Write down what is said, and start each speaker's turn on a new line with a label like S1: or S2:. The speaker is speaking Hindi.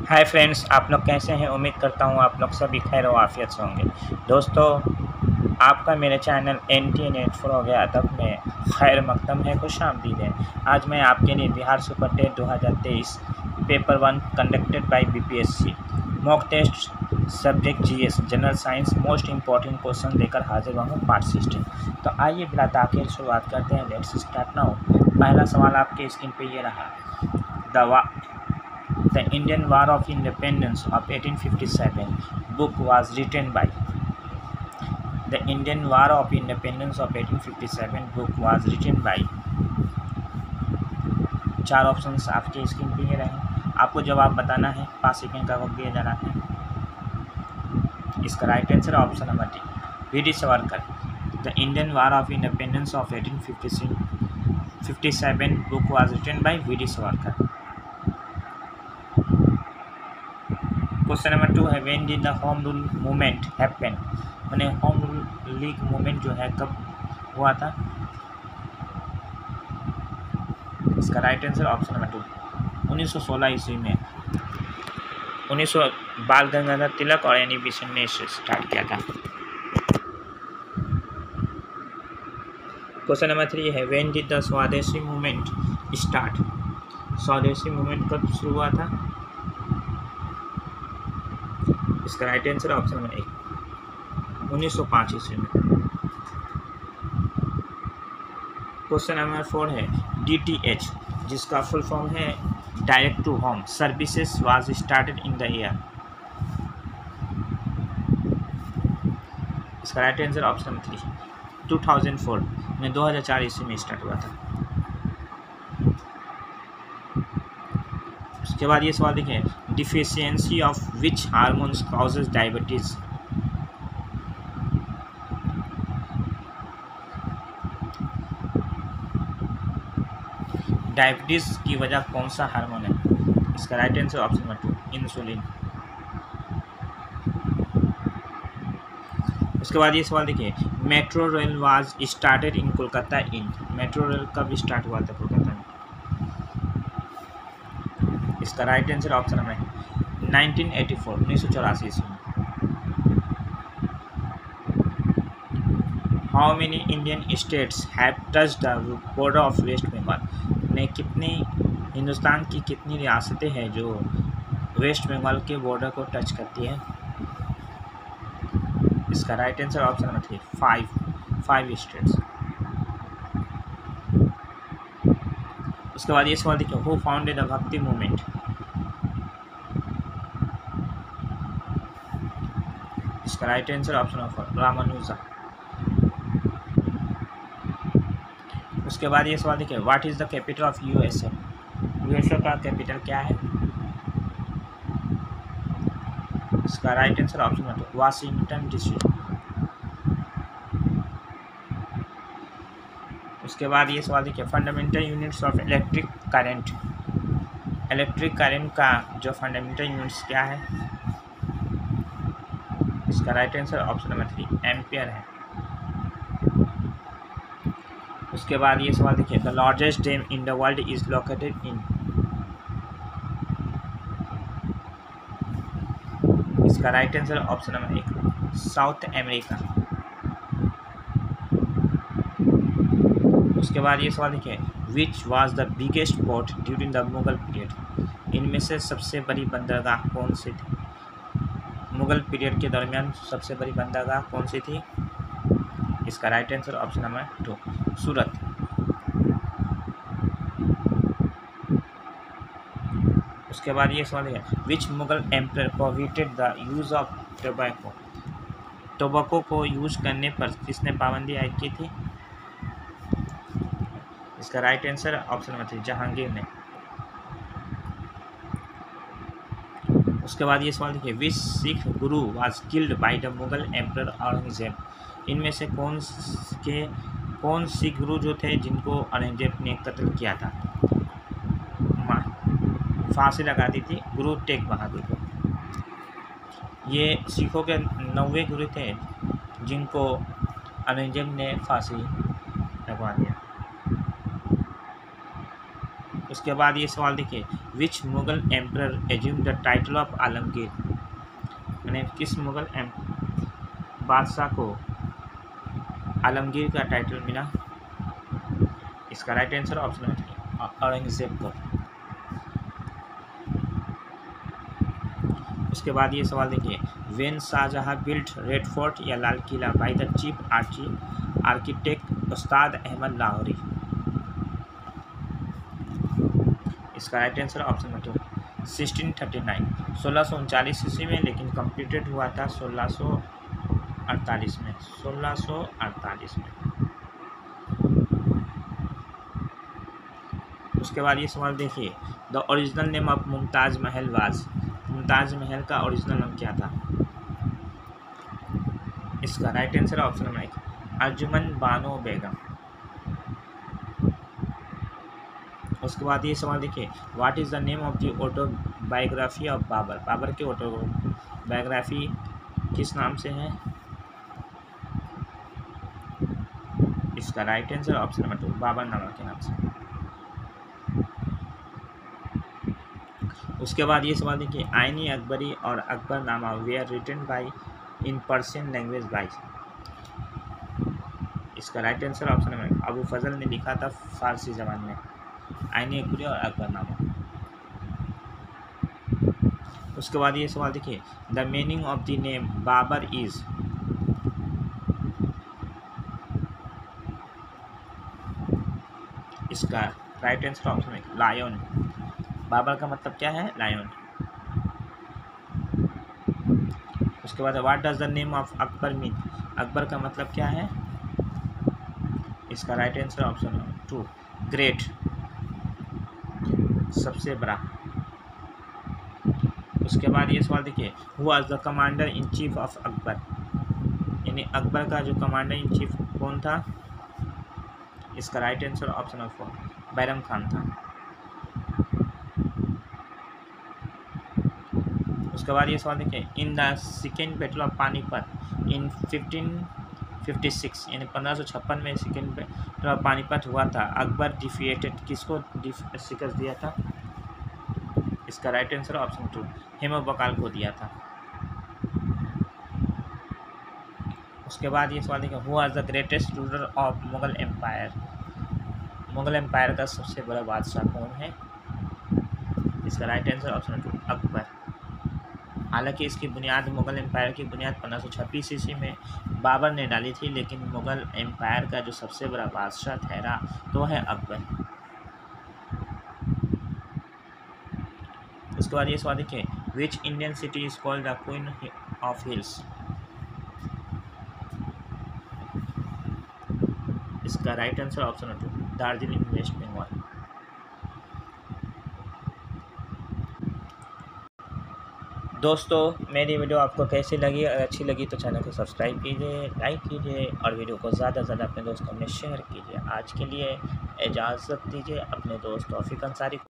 S1: हाय फ्रेंड्स, आप लोग कैसे हैं। उम्मीद करता हूँ आप लोग सभी खैर व आफियत से होंगे। दोस्तों, आपका मेरे चैनल NTA नेट फॉर हो गया अदब में खैर मकदम है, खुश आमदीद है। आज मैं आपके लिए Bihar super TET 2023 paper 1 conducted by BPSC mock test subject GS general science most important question लेकर हाजिर हुआ हूँ पार्ट 16। तो आइए बिला ताख़ीर शुरुआत करते हैं। Let's start now. पहला सवाल आपके स्क्रीन पे ये रहा। The Indian War of Independence of 1857 book was written by. The Indian War of Independence of 1857 book was written by. चार ऑप्शंस आपके स्क्रीन पे ये रहे। आपको जवाब बताना है, 5 सेकंड का वक्त दिया जा रहा है। इसका right answer option number D, VD. Savarkar. The Indian war of independence of 1857 book was written by VD. Savarkar. Question number 2 है, when did the home rule movement happen. मैंने होम रूल लीग मूवमेंट जो है कब हुआ था। इसका राइट आंसर ऑप्शन नंबर 2, 1916 ईस्वी में। 1900 बाल गंगाधर तिलक और एनी बेसेंट ने इसे स्टार्ट किया था। क्वेश्चन नंबर 3 है, व्हेन डिड द स्वदेशी मूवमेंट स्टार्ट। स्वदेशी मूवमेंट कब शुरू हुआ था। इसका राइट आंसर ऑप्शन नंबर 1, 1905 ईस्वी में। क्वेश्चन नंबर 4 है, DTH जिसका फुल फॉर्म है direct to home services was started in the year. इसका राइट आंसर ऑप्शन नंबर 3, 2004 में 2004 ईस्वी में स्टार्ट हुआ था। उसके बाद ये सवाल देखिए, deficiency of which hormones causes diabetes. Diabetes की वजह कौन सा हार्मोन है। इसका right answer option number 2, insulin. उसके बाद ये सवाल देखिए, metro rail was started in Kolkata in. Metro rail कब स्टार्ट हुआ था कोलकाता में। इसका राइट आंसर ऑप्शन नंबर 1984, 1984 ईस्वी में। How many Indian states have touched the border of West Bengal. ने कितनी हिंदुस्तान की कितनी रियासतें हैं जो वेस्ट बंगाल के बॉर्डर को टच करती है। इसका right answer option number 3, 5 states. उसके बाद ये सवाल देखिए, हु फाउंडेड द भक्ति मूवमेंट। इसका right answer option number 4, Ramanuja. उसके बाद ये सवाल देखिए, what is the capital of USA। USA का कैपिटल क्या है। इसका right answer option number 2, Washington DC। उसके बाद ये सवाल देखिए, fundamental units of electric current. Electric current का जो फंडामेंटल यूनिट्स क्या है। इसका right answer option number 3, ampere है। उसके बाद ये सवाल देखिए, the largest dam in the world is located in. इसका right answer option number 1, south America. उसके बाद ये सवाल देखिए, which was the biggest port during the Mughal period. इनमें से सबसे बड़ी बंदरगाह कौन सी थी। मुगल पीरियड के दरमियान सबसे बड़ी बंदरगाह कौन सी थी। इसका right answer option number 2, Surat. उसके बाद ये सवाल है, which Mughal emperor prohibited the use of tobacco. Tobacco को यूज करने पर किसने पाबंदी आयद की थी। इसका right answer option number 3, Jahangir ने। उसके बाद ये सवाल देखिए, which Sikh guru was killed by the Mughal emperor Aurangzeb. इनमें से कौन सिख गुरु जो थे जिनको औरंगजेब ने कत्ल किया था, फांसी लगा दी थी, गुरु तेग बहादुर को। ये सिखों के 9वें गुरु थे जिनको औरंगजेब ने फांसी लगवा दिया। उसके बाद ये सवाल देखिए, which Mughal emperor assume the title of Alamgir, यानी किस मुगल बादशाह को आलमगीर का टाइटल मिला। इसका राइट आंसर ऑप्शन है औरंगजेब को। उसके बाद ये सवाल देखिए, when Shahjahan built red fort या Lal Qila by the chief architect Ustad Ahmad Lahori. इसका राइट आंसर ऑप्शन नंबर 1639, 1639 ईस्वी में, लेकिन कंप्लीटेड हुआ था 1648 में, 1648 में। उसके बाद ये सवाल देखिए, the original name of Mumtaz Mahal was, Mumtaz महल का ओरिजिनल नाम क्या था। इसका right answer option number 1 Arjuman Bano Begum. उसके बाद ये सवाल देखिए, what is the name of the autobiography of Babur, Babur की ऑटोबायोग्राफी किस नाम से है। इसका right answer option number 2 Baburnama के नाम से। उसके बाद ये सवाल देखिए, आईनी अकबरी और Akbarnama were written by in Persian language by. इसका right answer option number Abu Fazal ने लिखा था फारसी ज़बान में, आईनी अकबरी और अकबरनामा। उसके बाद ये सवाल देखिए, the meaning of the name Babur is. इसका राइट आंसर ऑप्शन है लायन, बाबर का मतलब क्या है, लायन। उसके बाद what does the name of Akbar mean, Akbar का मतलब क्या है। इसका राइट आंसर ऑप्शन 2 ग्रेट, सबसे बड़ा। उसके बाद ये सवाल देखिए, who was the commander in chief of Akbar, यानी अकबर का जो कमांडर इन चीफ कौन था। इसका right answer option number 4 Bairam Khan था। उसके बाद ये सवाल देखिए, in the second battle of Panipat in 1556, यानी 1556 में सेकेंड बैटल ऑफ पानीपत हुआ था, अकबर डिफीटेड किसको शिकस्त दिया था। इसका right answer option 2 Hemu Bakkal को दिया था। उसके बाद ये सवाल देखिए, who was the greatest ruler of Mughal empire, Mughal empire का सबसे बड़ा बादशाह कौन है। इसका राइट आंसर ऑप्शन 2 अकबर। हालांकि इसकी बुनियाद, मुगल एम्पायर की बुनियाद 1526 ईस्वी में बाबर ने डाली थी, लेकिन मुगल एम्पायर का जो सबसे बड़ा बादशाह ठहरा तो है अकबर। उसके बाद ये सवाल देखिए, which Indian city is called the queen of hills. इसका right answer option 2 Darjeeling West Bengal. दोस्तों मेरी वीडियो आपको कैसी लगी, अगर अच्छी लगी तो चैनल को सब्सक्राइब कीजिए, लाइक कीजिए और वीडियो को ज़्यादा से ज़्यादा अपने दोस्तों में शेयर कीजिए। आज के लिए इजाज़त दीजिए अपने दोस्त तौफीक अंसारी।